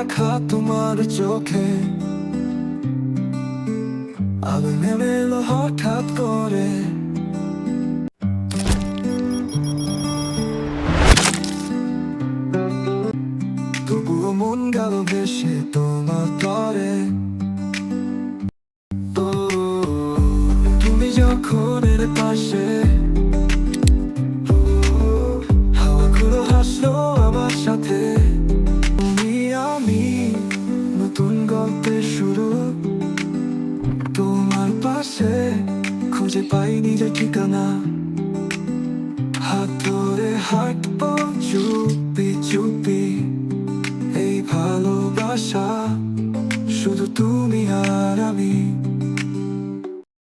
দেখা তোমার চোখে আলো নেমে এলো হঠাৎ করে। তবুও মন গেল ভেসে তোমার তরে। ও তুমি যখন এর পাশে, হাওয়াগুলো হাসলো আমার সাথে। তুমি আমি নতুন গল্পের শুরু, তোমার পাশে খুঁজে পাই নিজের ঠিকানা। হাত ধরে হাঁটবো চুপি চুপি, এই ভালোবাসা শুধু তুমি আর আমি।